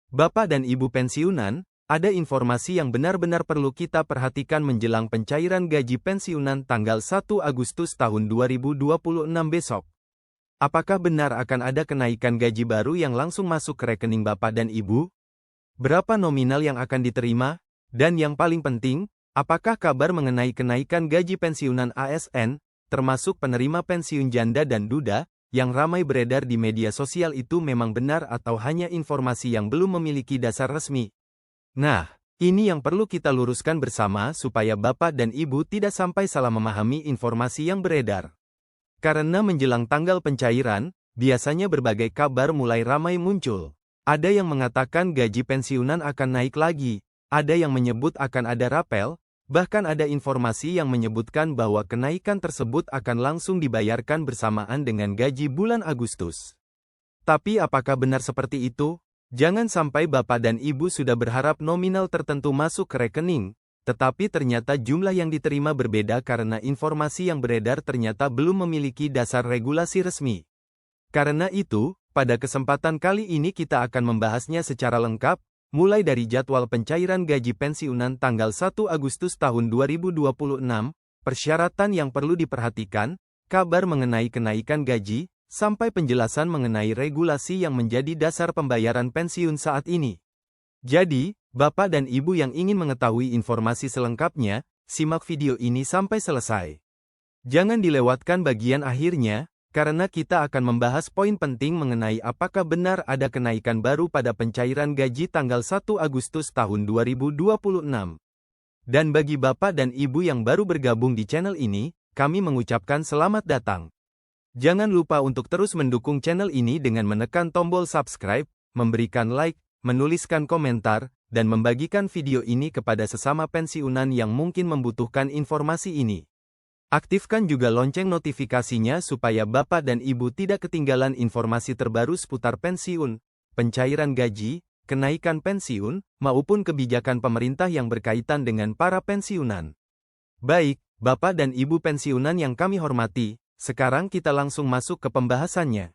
Bapak dan Ibu pensiunan, ada informasi yang benar-benar perlu kita perhatikan menjelang pencairan gaji pensiunan tanggal 1 Agustus tahun 2026 besok. Apakah benar akan ada kenaikan gaji baru yang langsung masuk ke rekening Bapak dan Ibu? Berapa nominal yang akan diterima? Dan yang paling penting, apakah kabar mengenai kenaikan gaji pensiunan ASN, termasuk penerima pensiun janda dan duda, yang ramai beredar di media sosial itu memang benar atau hanya informasi yang belum memiliki dasar resmi? Nah, ini yang perlu kita luruskan bersama supaya Bapak dan Ibu tidak sampai salah memahami informasi yang beredar. Karena menjelang tanggal pencairan, biasanya berbagai kabar mulai ramai muncul. Ada yang mengatakan gaji pensiunan akan naik lagi, ada yang menyebut akan ada rapel, bahkan ada informasi yang menyebutkan bahwa kenaikan tersebut akan langsung dibayarkan bersamaan dengan gaji bulan Agustus. Tapi apakah benar seperti itu? Jangan sampai Bapak dan Ibu sudah berharap nominal tertentu masuk ke rekening, tetapi ternyata jumlah yang diterima berbeda karena informasi yang beredar ternyata belum memiliki dasar regulasi resmi. Karena itu, pada kesempatan kali ini kita akan membahasnya secara lengkap, mulai dari jadwal pencairan gaji pensiunan tanggal 1 Agustus tahun 2026, persyaratan yang perlu diperhatikan, kabar mengenai kenaikan gaji, sampai penjelasan mengenai regulasi yang menjadi dasar pembayaran pensiun saat ini. Jadi, Bapak dan Ibu yang ingin mengetahui informasi selengkapnya, simak video ini sampai selesai. Jangan dilewatkan bagian akhirnya, karena kita akan membahas poin penting mengenai apakah benar ada kenaikan baru pada pencairan gaji tanggal 1 Agustus tahun 2026. Dan bagi Bapak dan Ibu yang baru bergabung di channel ini, kami mengucapkan selamat datang. Jangan lupa untuk terus mendukung channel ini dengan menekan tombol subscribe, memberikan like, menuliskan komentar, dan membagikan video ini kepada sesama pensiunan yang mungkin membutuhkan informasi ini. Aktifkan juga lonceng notifikasinya supaya Bapak dan Ibu tidak ketinggalan informasi terbaru seputar pensiun, pencairan gaji, kenaikan pensiun, maupun kebijakan pemerintah yang berkaitan dengan para pensiunan. Baik, Bapak dan Ibu pensiunan yang kami hormati, sekarang kita langsung masuk ke pembahasannya.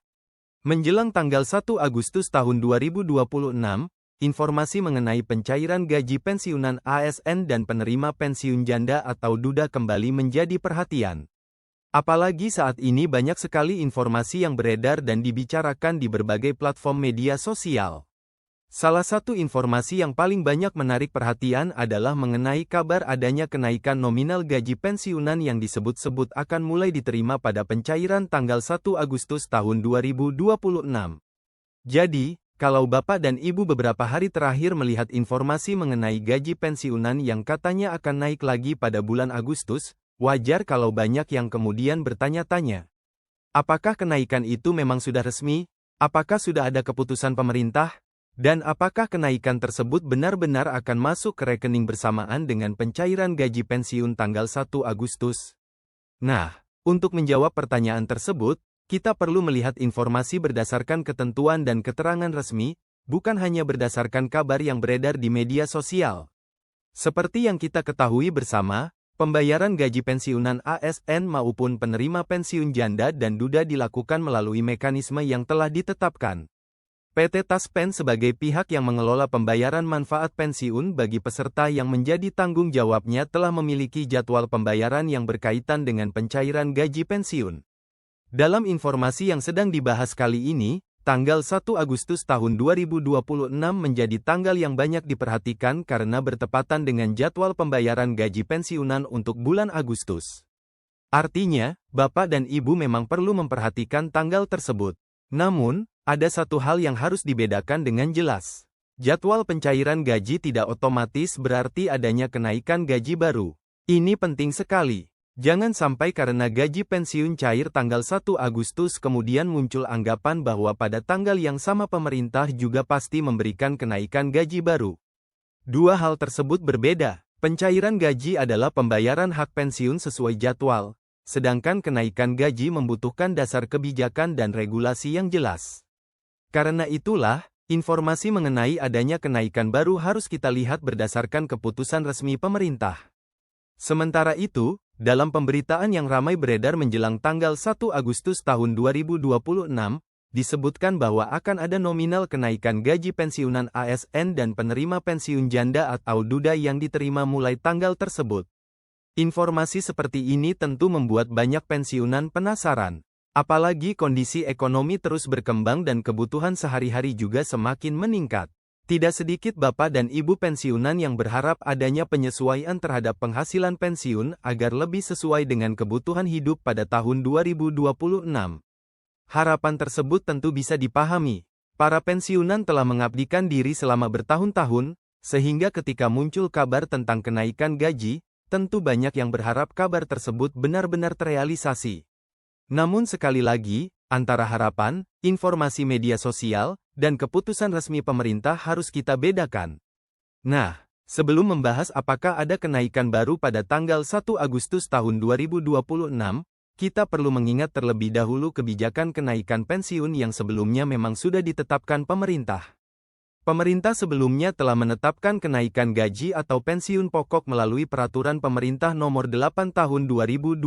Menjelang tanggal 1 Agustus tahun 2026, informasi mengenai pencairan gaji pensiunan ASN dan penerima pensiun janda atau duda kembali menjadi perhatian. Apalagi saat ini banyak sekali informasi yang beredar dan dibicarakan di berbagai platform media sosial. Salah satu informasi yang paling banyak menarik perhatian adalah mengenai kabar adanya kenaikan nominal gaji pensiunan yang disebut-sebut akan mulai diterima pada pencairan tanggal 1 Agustus tahun 2026. Jadi, kalau Bapak dan Ibu beberapa hari terakhir melihat informasi mengenai gaji pensiunan yang katanya akan naik lagi pada bulan Agustus, wajar kalau banyak yang kemudian bertanya-tanya. Apakah kenaikan itu memang sudah resmi? Apakah sudah ada keputusan pemerintah? Dan apakah kenaikan tersebut benar-benar akan masuk ke rekening bersamaan dengan pencairan gaji pensiun tanggal 1 Agustus? Nah, untuk menjawab pertanyaan tersebut, kita perlu melihat informasi berdasarkan ketentuan dan keterangan resmi, bukan hanya berdasarkan kabar yang beredar di media sosial. Seperti yang kita ketahui bersama, pembayaran gaji pensiunan ASN maupun penerima pensiun janda dan duda dilakukan melalui mekanisme yang telah ditetapkan. PT Taspen sebagai pihak yang mengelola pembayaran manfaat pensiun bagi peserta yang menjadi tanggung jawabnya telah memiliki jadwal pembayaran yang berkaitan dengan pencairan gaji pensiun. Dalam informasi yang sedang dibahas kali ini, tanggal 1 Agustus tahun 2026 menjadi tanggal yang banyak diperhatikan karena bertepatan dengan jadwal pembayaran gaji pensiunan untuk bulan Agustus. Artinya, Bapak dan Ibu memang perlu memperhatikan tanggal tersebut. Namun, ada satu hal yang harus dibedakan dengan jelas. Jadwal pencairan gaji tidak otomatis berarti adanya kenaikan gaji baru. Ini penting sekali. Jangan sampai karena gaji pensiun cair tanggal 1 Agustus kemudian muncul anggapan bahwa pada tanggal yang sama pemerintah juga pasti memberikan kenaikan gaji baru. Dua hal tersebut berbeda. Pencairan gaji adalah pembayaran hak pensiun sesuai jadwal, sedangkan kenaikan gaji membutuhkan dasar kebijakan dan regulasi yang jelas. Karena itulah, informasi mengenai adanya kenaikan baru harus kita lihat berdasarkan keputusan resmi pemerintah. Sementara itu, dalam pemberitaan yang ramai beredar menjelang tanggal 1 Agustus tahun 2026, disebutkan bahwa akan ada nominal kenaikan gaji pensiunan ASN dan penerima pensiun janda atau duda yang diterima mulai tanggal tersebut. Informasi seperti ini tentu membuat banyak pensiunan penasaran. Apalagi kondisi ekonomi terus berkembang dan kebutuhan sehari-hari juga semakin meningkat. Tidak sedikit bapak dan ibu pensiunan yang berharap adanya penyesuaian terhadap penghasilan pensiun agar lebih sesuai dengan kebutuhan hidup pada tahun 2026. Harapan tersebut tentu bisa dipahami. Para pensiunan telah mengabdikan diri selama bertahun-tahun, sehingga ketika muncul kabar tentang kenaikan gaji, tentu banyak yang berharap kabar tersebut benar-benar terrealisasi. Namun sekali lagi, antara harapan, informasi media sosial, dan keputusan resmi pemerintah harus kita bedakan. Nah, sebelum membahas apakah ada kenaikan baru pada tanggal 1 Agustus tahun 2026, kita perlu mengingat terlebih dahulu kebijakan kenaikan pensiun yang sebelumnya memang sudah ditetapkan pemerintah. Pemerintah sebelumnya telah menetapkan kenaikan gaji atau pensiun pokok melalui Peraturan Pemerintah Nomor 8 Tahun 2024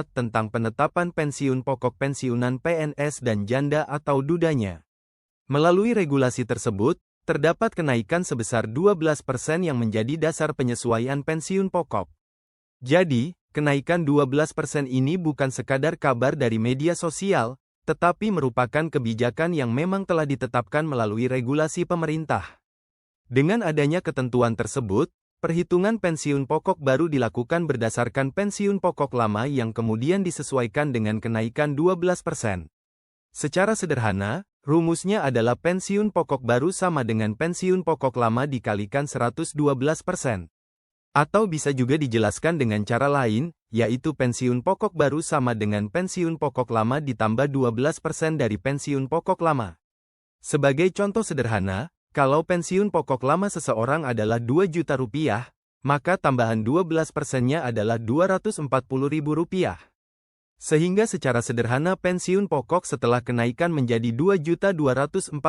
tentang penetapan pensiun pokok pensiunan PNS dan janda atau dudanya. Melalui regulasi tersebut, terdapat kenaikan sebesar 12% yang menjadi dasar penyesuaian pensiun pokok. Jadi, kenaikan 12% ini bukan sekadar kabar dari media sosial, tetapi merupakan kebijakan yang memang telah ditetapkan melalui regulasi pemerintah. Dengan adanya ketentuan tersebut, perhitungan pensiun pokok baru dilakukan berdasarkan pensiun pokok lama yang kemudian disesuaikan dengan kenaikan 12%. Secara sederhana, rumusnya adalah pensiun pokok baru sama dengan pensiun pokok lama dikalikan 112%. Atau bisa juga dijelaskan dengan cara lain, yaitu pensiun pokok baru sama dengan pensiun pokok lama ditambah 12% dari pensiun pokok lama. Sebagai contoh sederhana, kalau pensiun pokok lama seseorang adalah 2 juta rupiah, maka tambahan 12%-nya adalah Rp240.000. Sehingga secara sederhana pensiun pokok setelah kenaikan menjadi Rp2.240.000,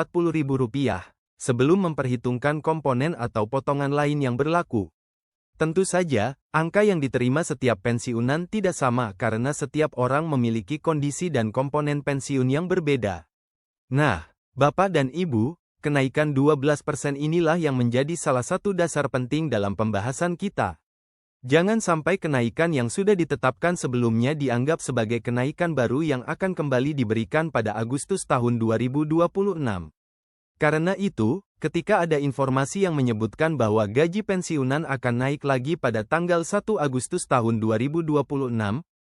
sebelum memperhitungkan komponen atau potongan lain yang berlaku. Tentu saja, angka yang diterima setiap pensiunan tidak sama karena setiap orang memiliki kondisi dan komponen pensiun yang berbeda. Nah, Bapak dan Ibu, kenaikan 12% inilah yang menjadi salah satu dasar penting dalam pembahasan kita. Jangan sampai kenaikan yang sudah ditetapkan sebelumnya dianggap sebagai kenaikan baru yang akan kembali diberikan pada Agustus tahun 2026. Karena itu, ketika ada informasi yang menyebutkan bahwa gaji pensiunan akan naik lagi pada tanggal 1 Agustus tahun 2026,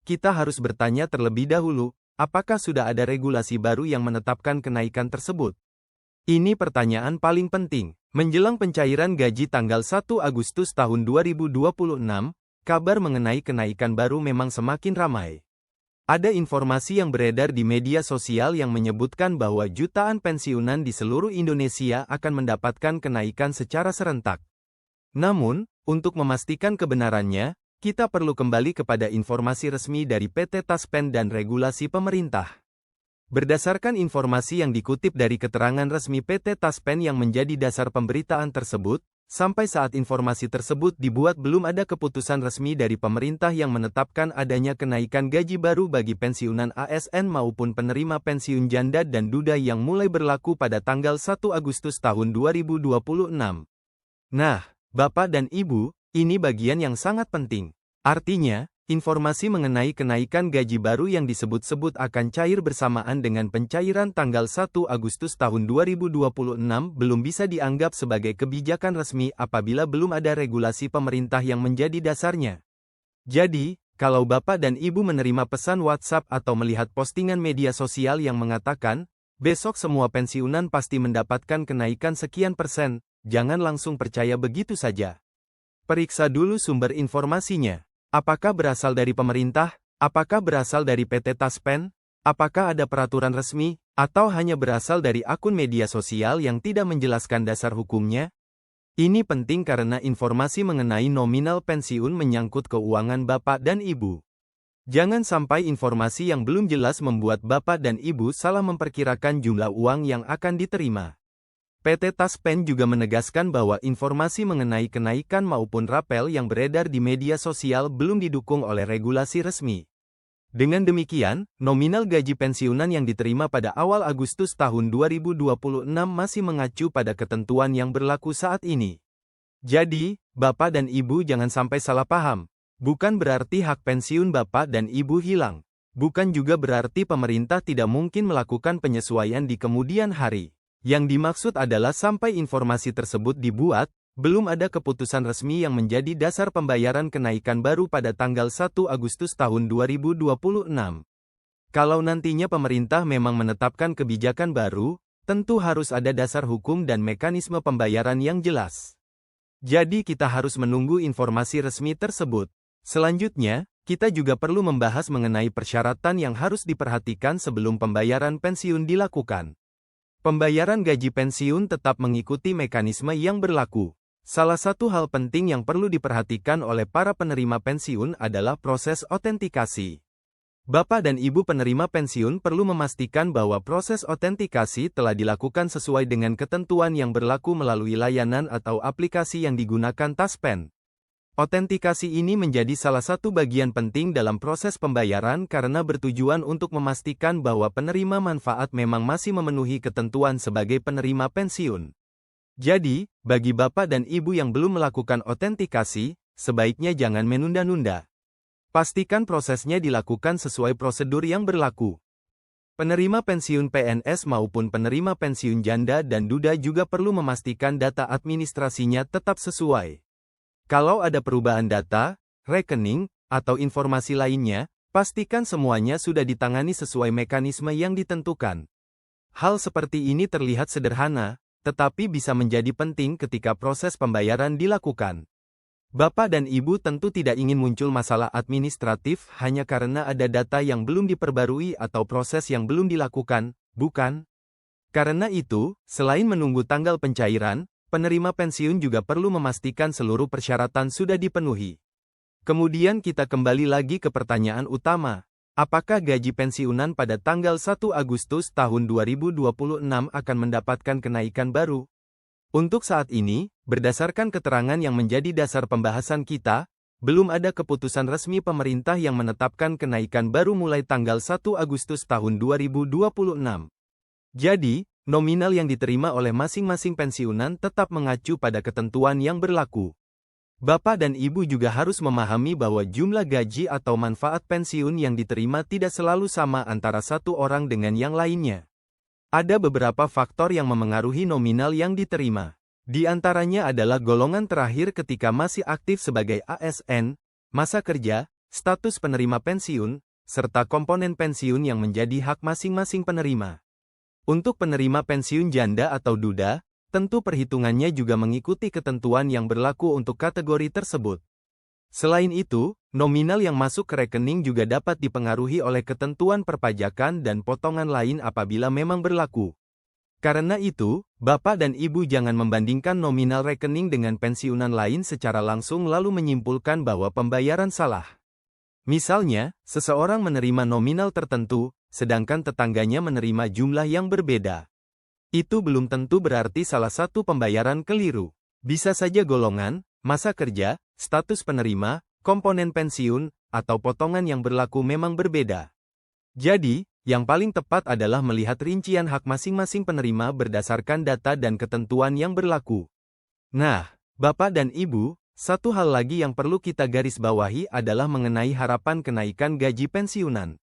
kita harus bertanya terlebih dahulu, apakah sudah ada regulasi baru yang menetapkan kenaikan tersebut? Ini pertanyaan paling penting. Menjelang pencairan gaji tanggal 1 Agustus tahun 2026, kabar mengenai kenaikan baru memang semakin ramai. Ada informasi yang beredar di media sosial yang menyebutkan bahwa jutaan pensiunan di seluruh Indonesia akan mendapatkan kenaikan secara serentak. Namun, untuk memastikan kebenarannya, kita perlu kembali kepada informasi resmi dari PT Taspen dan regulasi pemerintah. Berdasarkan informasi yang dikutip dari keterangan resmi PT Taspen yang menjadi dasar pemberitaan tersebut, sampai saat informasi tersebut dibuat belum ada keputusan resmi dari pemerintah yang menetapkan adanya kenaikan gaji baru bagi pensiunan ASN maupun penerima pensiun janda dan duda yang mulai berlaku pada tanggal 1 Agustus tahun 2026. Nah, Bapak dan Ibu, ini bagian yang sangat penting. Artinya, informasi mengenai kenaikan gaji baru yang disebut-sebut akan cair bersamaan dengan pencairan tanggal 1 Agustus tahun 2026 belum bisa dianggap sebagai kebijakan resmi apabila belum ada regulasi pemerintah yang menjadi dasarnya. Jadi, kalau Bapak dan Ibu menerima pesan WhatsApp atau melihat postingan media sosial yang mengatakan, besok semua pensiunan pasti mendapatkan kenaikan sekian persen, jangan langsung percaya begitu saja. Periksa dulu sumber informasinya. Apakah berasal dari pemerintah? Apakah berasal dari PT Taspen? Apakah ada peraturan resmi? Atau hanya berasal dari akun media sosial yang tidak menjelaskan dasar hukumnya? Ini penting karena informasi mengenai nominal pensiun menyangkut keuangan Bapak dan Ibu. Jangan sampai informasi yang belum jelas membuat Bapak dan Ibu salah memperkirakan jumlah uang yang akan diterima. PT Taspen juga menegaskan bahwa informasi mengenai kenaikan maupun rapel yang beredar di media sosial belum didukung oleh regulasi resmi. Dengan demikian, nominal gaji pensiunan yang diterima pada awal Agustus tahun 2026 masih mengacu pada ketentuan yang berlaku saat ini. Jadi, Bapak dan Ibu jangan sampai salah paham. Bukan berarti hak pensiun Bapak dan Ibu hilang. Bukan juga berarti pemerintah tidak mungkin melakukan penyesuaian di kemudian hari. Yang dimaksud adalah sampai informasi tersebut dibuat, belum ada keputusan resmi yang menjadi dasar pembayaran kenaikan baru pada tanggal 1 Agustus tahun 2026. Kalau nantinya pemerintah memang menetapkan kebijakan baru, tentu harus ada dasar hukum dan mekanisme pembayaran yang jelas. Jadi kita harus menunggu informasi resmi tersebut. Selanjutnya, kita juga perlu membahas mengenai persyaratan yang harus diperhatikan sebelum pembayaran pensiun dilakukan. Pembayaran gaji pensiun tetap mengikuti mekanisme yang berlaku. Salah satu hal penting yang perlu diperhatikan oleh para penerima pensiun adalah proses otentikasi. Bapak dan Ibu penerima pensiun perlu memastikan bahwa proses otentikasi telah dilakukan sesuai dengan ketentuan yang berlaku melalui layanan atau aplikasi yang digunakan Taspen. Otentikasi ini menjadi salah satu bagian penting dalam proses pembayaran karena bertujuan untuk memastikan bahwa penerima manfaat memang masih memenuhi ketentuan sebagai penerima pensiun. Jadi, bagi Bapak dan Ibu yang belum melakukan otentikasi, sebaiknya jangan menunda-nunda. Pastikan prosesnya dilakukan sesuai prosedur yang berlaku. Penerima pensiun PNS maupun penerima pensiun janda dan duda juga perlu memastikan data administrasinya tetap sesuai. Kalau ada perubahan data, rekening, atau informasi lainnya, pastikan semuanya sudah ditangani sesuai mekanisme yang ditentukan. Hal seperti ini terlihat sederhana, tetapi bisa menjadi penting ketika proses pembayaran dilakukan. Bapak dan Ibu tentu tidak ingin muncul masalah administratif hanya karena ada data yang belum diperbarui atau proses yang belum dilakukan, bukan? Karena itu, selain menunggu tanggal pencairan, penerima pensiun juga perlu memastikan seluruh persyaratan sudah dipenuhi. Kemudian kita kembali lagi ke pertanyaan utama. Apakah gaji pensiunan pada tanggal 1 Agustus tahun 2026 akan mendapatkan kenaikan baru? Untuk saat ini, berdasarkan keterangan yang menjadi dasar pembahasan kita, belum ada keputusan resmi pemerintah yang menetapkan kenaikan baru mulai tanggal 1 Agustus tahun 2026. Jadi, nominal yang diterima oleh masing-masing pensiunan tetap mengacu pada ketentuan yang berlaku. Bapak dan Ibu juga harus memahami bahwa jumlah gaji atau manfaat pensiun yang diterima tidak selalu sama antara satu orang dengan yang lainnya. Ada beberapa faktor yang memengaruhi nominal yang diterima. Di antaranya adalah golongan terakhir ketika masih aktif sebagai ASN, masa kerja, status penerima pensiun, serta komponen pensiun yang menjadi hak masing-masing penerima. Untuk penerima pensiun janda atau duda, tentu perhitungannya juga mengikuti ketentuan yang berlaku untuk kategori tersebut. Selain itu, nominal yang masuk ke rekening juga dapat dipengaruhi oleh ketentuan perpajakan dan potongan lain apabila memang berlaku. Karena itu, Bapak dan Ibu jangan membandingkan nominal rekening dengan pensiunan lain secara langsung lalu menyimpulkan bahwa pembayaran salah. Misalnya, seseorang menerima nominal tertentu, sedangkan tetangganya menerima jumlah yang berbeda. Itu belum tentu berarti salah satu pembayaran keliru. Bisa saja golongan, masa kerja, status penerima, komponen pensiun, atau potongan yang berlaku memang berbeda. Jadi, yang paling tepat adalah melihat rincian hak masing-masing penerima berdasarkan data dan ketentuan yang berlaku. Nah, Bapak dan Ibu, satu hal lagi yang perlu kita garis bawahi adalah mengenai harapan kenaikan gaji pensiunan.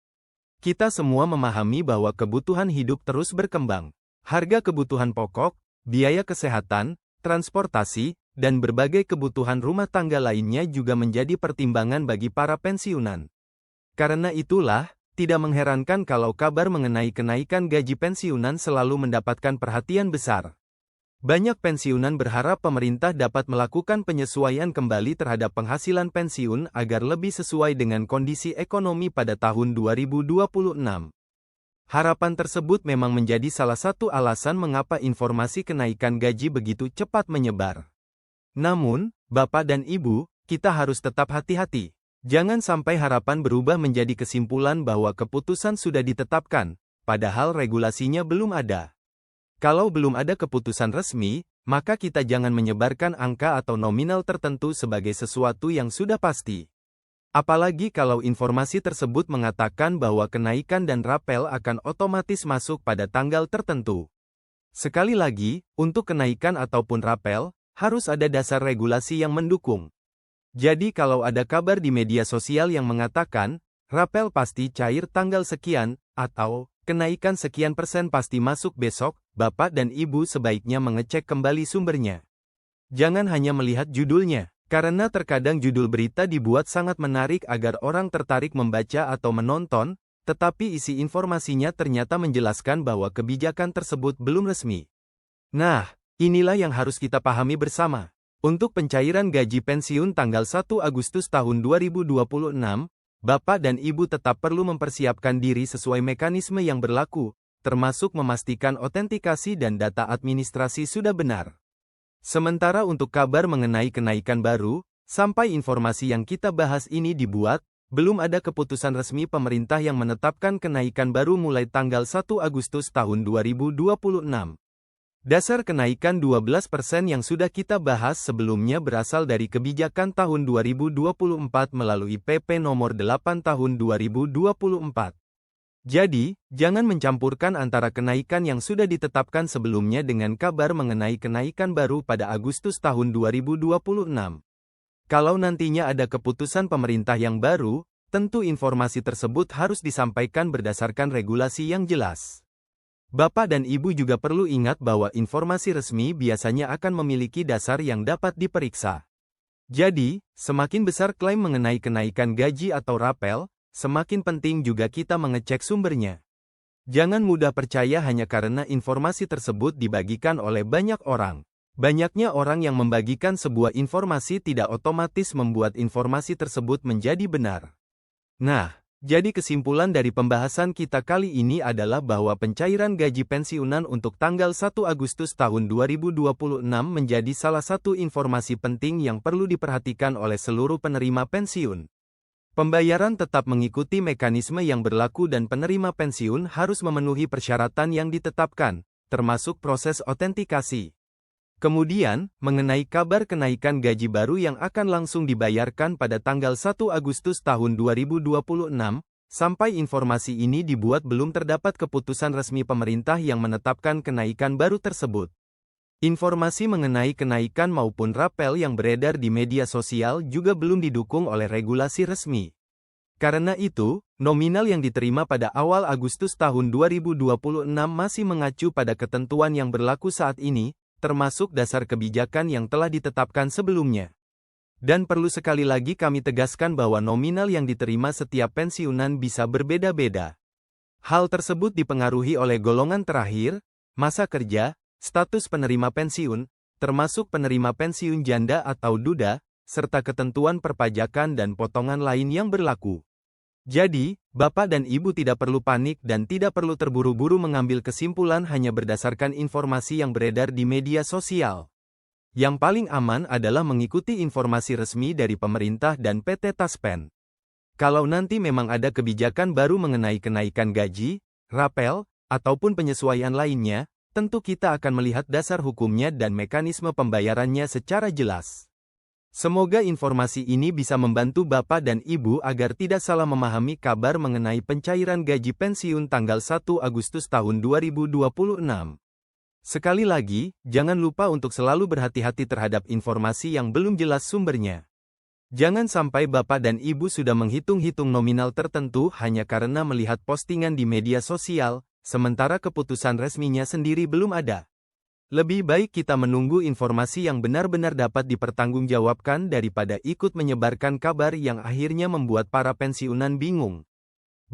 Kita semua memahami bahwa kebutuhan hidup terus berkembang. Harga kebutuhan pokok, biaya kesehatan, transportasi, dan berbagai kebutuhan rumah tangga lainnya juga menjadi pertimbangan bagi para pensiunan. Karena itulah, tidak mengherankan kalau kabar mengenai kenaikan gaji pensiunan selalu mendapatkan perhatian besar. Banyak pensiunan berharap pemerintah dapat melakukan penyesuaian kembali terhadap penghasilan pensiun agar lebih sesuai dengan kondisi ekonomi pada tahun 2026. Harapan tersebut memang menjadi salah satu alasan mengapa informasi kenaikan gaji begitu cepat menyebar. Namun, Bapak dan Ibu, kita harus tetap hati-hati. Jangan sampai harapan berubah menjadi kesimpulan bahwa keputusan sudah ditetapkan, padahal regulasinya belum ada. Kalau belum ada keputusan resmi, maka kita jangan menyebarkan angka atau nominal tertentu sebagai sesuatu yang sudah pasti. Apalagi kalau informasi tersebut mengatakan bahwa kenaikan dan rapel akan otomatis masuk pada tanggal tertentu. Sekali lagi, untuk kenaikan ataupun rapel, harus ada dasar regulasi yang mendukung. Jadi kalau ada kabar di media sosial yang mengatakan, rapel pasti cair tanggal sekian, atau kenaikan sekian persen pasti masuk besok, Bapak dan Ibu sebaiknya mengecek kembali sumbernya. Jangan hanya melihat judulnya. Karena terkadang judul berita dibuat sangat menarik agar orang tertarik membaca atau menonton, tetapi isi informasinya ternyata menjelaskan bahwa kebijakan tersebut belum resmi. Nah, inilah yang harus kita pahami bersama. Untuk pencairan gaji pensiun tanggal 1 Agustus tahun 2026, Bapak dan Ibu tetap perlu mempersiapkan diri sesuai mekanisme yang berlaku, termasuk memastikan autentikasi dan data administrasi sudah benar. Sementara untuk kabar mengenai kenaikan baru, sampai informasi yang kita bahas ini dibuat, belum ada keputusan resmi pemerintah yang menetapkan kenaikan baru mulai tanggal 1 Agustus tahun 2026. Dasar kenaikan 12% yang sudah kita bahas sebelumnya berasal dari kebijakan tahun 2024 melalui PP nomor 8 tahun 2024. Jadi, jangan mencampurkan antara kenaikan yang sudah ditetapkan sebelumnya dengan kabar mengenai kenaikan baru pada Agustus tahun 2026. Kalau nantinya ada keputusan pemerintah yang baru, tentu informasi tersebut harus disampaikan berdasarkan regulasi yang jelas. Bapak dan Ibu juga perlu ingat bahwa informasi resmi biasanya akan memiliki dasar yang dapat diperiksa. Jadi, semakin besar klaim mengenai kenaikan gaji atau rapel, semakin penting juga kita mengecek sumbernya. Jangan mudah percaya hanya karena informasi tersebut dibagikan oleh banyak orang. Banyaknya orang yang membagikan sebuah informasi tidak otomatis membuat informasi tersebut menjadi benar. Nah, jadi kesimpulan dari pembahasan kita kali ini adalah bahwa pencairan gaji pensiunan untuk tanggal 1 Agustus tahun 2026 menjadi salah satu informasi penting yang perlu diperhatikan oleh seluruh penerima pensiun. Pembayaran tetap mengikuti mekanisme yang berlaku dan penerima pensiun harus memenuhi persyaratan yang ditetapkan, termasuk proses autentikasi. Kemudian, mengenai kabar kenaikan gaji baru yang akan langsung dibayarkan pada tanggal 1 Agustus tahun 2026, sampai informasi ini dibuat belum terdapat keputusan resmi pemerintah yang menetapkan kenaikan baru tersebut. Informasi mengenai kenaikan maupun rapel yang beredar di media sosial juga belum didukung oleh regulasi resmi. Karena itu, nominal yang diterima pada awal Agustus tahun 2026 masih mengacu pada ketentuan yang berlaku saat ini, termasuk dasar kebijakan yang telah ditetapkan sebelumnya. Dan perlu sekali lagi kami tegaskan bahwa nominal yang diterima setiap pensiunan bisa berbeda-beda. Hal tersebut dipengaruhi oleh golongan terakhir, masa kerja, status penerima pensiun, termasuk penerima pensiun janda atau duda, serta ketentuan perpajakan dan potongan lain yang berlaku. Jadi, Bapak dan Ibu tidak perlu panik dan tidak perlu terburu-buru mengambil kesimpulan hanya berdasarkan informasi yang beredar di media sosial. Yang paling aman adalah mengikuti informasi resmi dari pemerintah dan PT Taspen. Kalau nanti memang ada kebijakan baru mengenai kenaikan gaji, rapel, ataupun penyesuaian lainnya, tentu kita akan melihat dasar hukumnya dan mekanisme pembayarannya secara jelas. Semoga informasi ini bisa membantu Bapak dan Ibu agar tidak salah memahami kabar mengenai pencairan gaji pensiun tanggal 1 Agustus tahun 2026. Sekali lagi, jangan lupa untuk selalu berhati-hati terhadap informasi yang belum jelas sumbernya. Jangan sampai Bapak dan Ibu sudah menghitung-hitung nominal tertentu hanya karena melihat postingan di media sosial, sementara keputusan resminya sendiri belum ada. Lebih baik kita menunggu informasi yang benar-benar dapat dipertanggungjawabkan daripada ikut menyebarkan kabar yang akhirnya membuat para pensiunan bingung.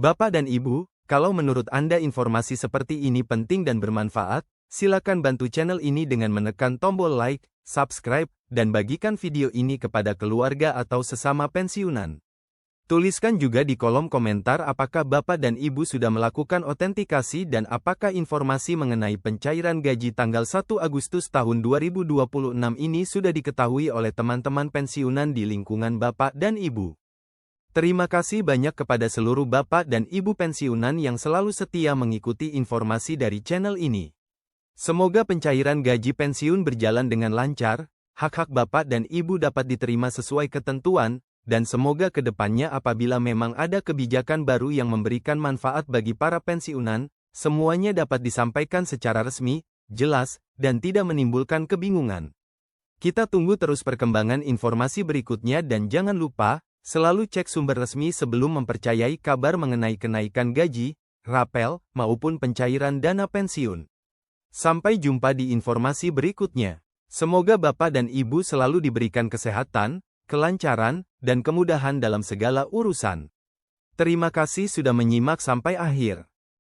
Bapak dan Ibu, kalau menurut Anda informasi seperti ini penting dan bermanfaat, silakan bantu channel ini dengan menekan tombol like, subscribe, dan bagikan video ini kepada keluarga atau sesama pensiunan. Tuliskan juga di kolom komentar apakah Bapak dan Ibu sudah melakukan autentikasi dan apakah informasi mengenai pencairan gaji tanggal 1 Agustus tahun 2026 ini sudah diketahui oleh teman-teman pensiunan di lingkungan Bapak dan Ibu. Terima kasih banyak kepada seluruh Bapak dan Ibu pensiunan yang selalu setia mengikuti informasi dari channel ini. Semoga pencairan gaji pensiun berjalan dengan lancar, hak-hak Bapak dan Ibu dapat diterima sesuai ketentuan, dan semoga ke depannya apabila memang ada kebijakan baru yang memberikan manfaat bagi para pensiunan, semuanya dapat disampaikan secara resmi, jelas, dan tidak menimbulkan kebingungan. Kita tunggu terus perkembangan informasi berikutnya dan jangan lupa, selalu cek sumber resmi sebelum mempercayai kabar mengenai kenaikan gaji, rapel, maupun pencairan dana pensiun. Sampai jumpa di informasi berikutnya. Semoga Bapak dan Ibu selalu diberikan kesehatan, kelancaran, dan kemudahan dalam segala urusan. Terima kasih sudah menyimak sampai akhir.